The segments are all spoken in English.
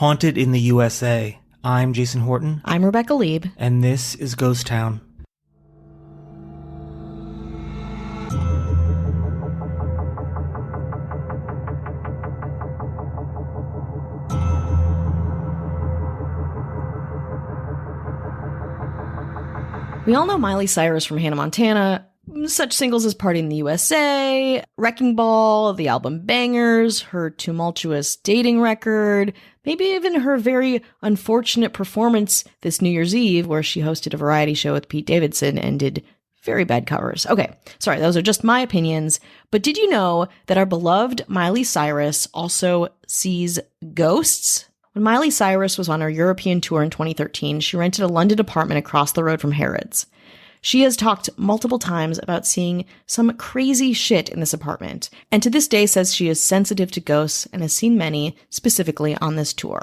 Haunted in the USA. I'm Jason Horton. I'm Rebecca Lieb. And this is Ghost Town. We all know Miley Cyrus from Hannah Montana. Such singles as Party in the USA, Wrecking Ball, the album Bangers, her tumultuous dating record, maybe even her very unfortunate performance this New Year's Eve where she hosted a variety show with Pete Davidson and did very bad covers. Okay, sorry, those are just my opinions. But did you know that our beloved Miley Cyrus also sees ghosts? When Miley Cyrus was on her European tour in 2013, she rented a London apartment across the road from Harrods. She has talked multiple times about seeing some crazy shit in this apartment, and to this day says she is sensitive to ghosts and has seen many, specifically on this tour.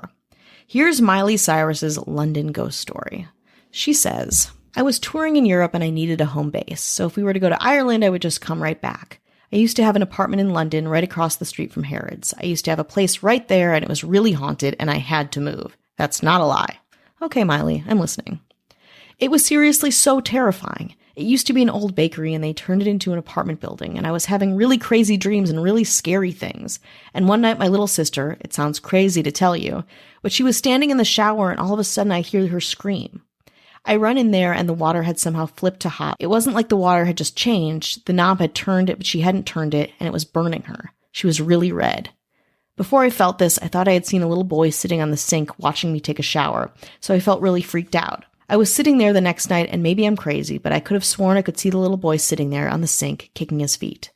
Here's Miley Cyrus's London ghost story. She says, I was touring in Europe and I needed a home base, so if we were to go to Ireland, I would just come right back. I used to have an apartment in London right across the street from Harrods. I used to have a place right there and it was really haunted and I had to move. That's not a lie. Okay, Miley, I'm listening. It was seriously so terrifying. It used to be an old bakery and they turned it into an apartment building and I was having really crazy dreams and really scary things. And one night my little sister, it sounds crazy to tell you, but she was standing in the shower and all of a sudden I hear her scream. I run in there and the water had somehow flipped to hot. It wasn't like the water had just changed. The knob had turned it, but she hadn't turned it and it was burning her. She was really red. Before I felt this, I thought I had seen a little boy sitting on the sink watching me take a shower, so I felt really freaked out. I was sitting there the next night, and maybe I'm crazy, but I could have sworn I could see the little boy sitting there on the sink, kicking his feet.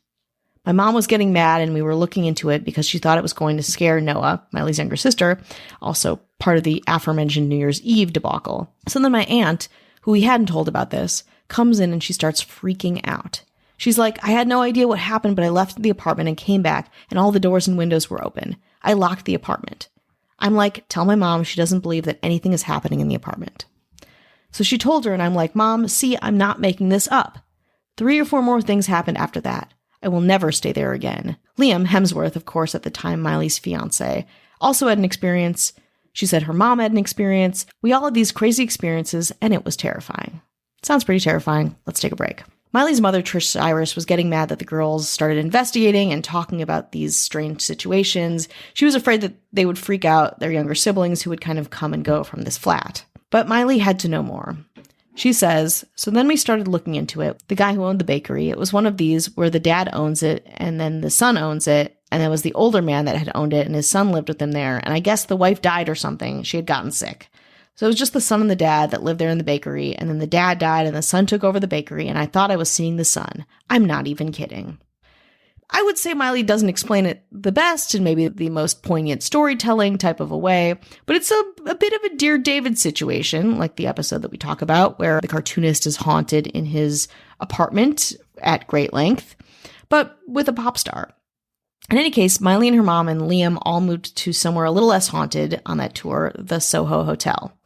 My mom was getting mad, and we were looking into it because she thought it was going to scare Noah, Miley's younger sister, also part of the aforementioned New Year's Eve debacle. So then my aunt, who we hadn't told about this, comes in and she starts freaking out. She's like, I had no idea what happened, but I left the apartment and came back, and all the doors and windows were open. I locked the apartment. I'm like, tell my mom she doesn't believe that anything is happening in the apartment. So she told her, and I'm like, Mom, see, I'm not making this up. 3 or 4 more things happened after that. I will never stay there again. Liam Hemsworth, of course, at the time Miley's fiance, also had an experience. She said her mom had an experience. We all had these crazy experiences, and it was terrifying. Sounds pretty terrifying. Let's take a break. Miley's mother, Trish Cyrus, was getting mad that the girls started investigating and talking about these strange situations. She was afraid that they would freak out their younger siblings who would kind of come and go from this flat. But Miley had to know more. She says, so then we started looking into it. The guy who owned the bakery, it was one of these where the dad owns it and then the son owns it. And it was the older man that had owned it and his son lived with him there. And I guess the wife died or something. She had gotten sick. So it was just the son and the dad that lived there in the bakery. And then the dad died and the son took over the bakery. And I thought I was seeing the son. I'm not even kidding. I would say Miley doesn't explain it the best and maybe the most poignant storytelling type of a way, but it's a bit of a Dear David situation, like the episode that we talk about, where the cartoonist is haunted in his apartment at great length, but with a pop star. In any case, Miley and her mom and Liam all moved to somewhere a little less haunted on that tour, the Soho Hotel.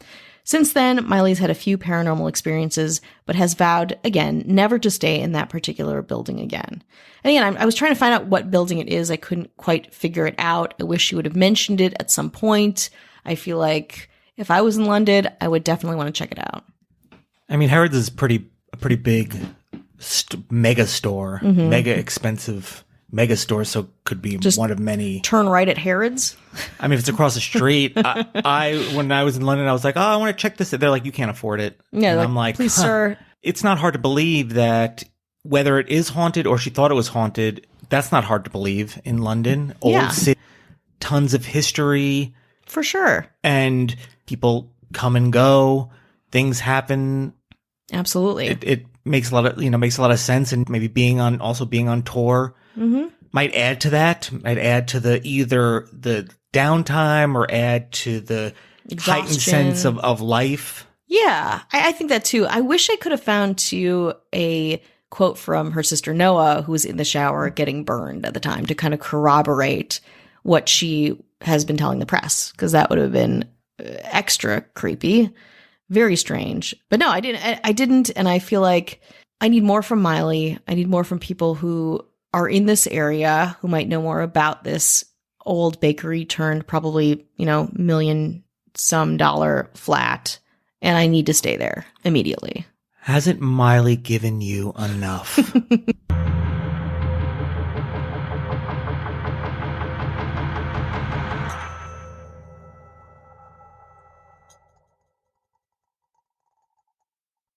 Since then, Miley's had a few paranormal experiences, but has vowed, again, never to stay in that particular building again. And again, I was trying to find out what building it is. I couldn't quite figure it out. I wish she would have mentioned it at some point. I feel like if I was in London, I would definitely want to check it out. I mean, Harrods is a pretty big mega store, mega expensive mega store, so could be just one of many. Turn right at Harrods. I mean, if it's across the street, I when I was in London, I was like, oh, I want to check this. They're like, you can't afford it. Yeah, and like, I'm like, please, sir. It's not hard to believe that whether it is haunted or she thought it was haunted, that's not hard to believe in London. Old city, tons of history. For sure. And people come and go. Things happen. Absolutely. It makes a lot of sense. And maybe being on tour might add to that. Might add to either the downtime or add to the heightened sense of life. Yeah, I think that too. I wish I could have found too a quote from her sister Noah, who was in the shower getting burned at the time, to kind of corroborate what she has been telling the press, because that would have been extra creepy, very strange. But no, I didn't, and I feel like I need more from Miley. I need more from people who are in this area, who might know more about this old bakery turned probably, million some dollar flat, and I need to stay there immediately. Hasn't Miley given you enough?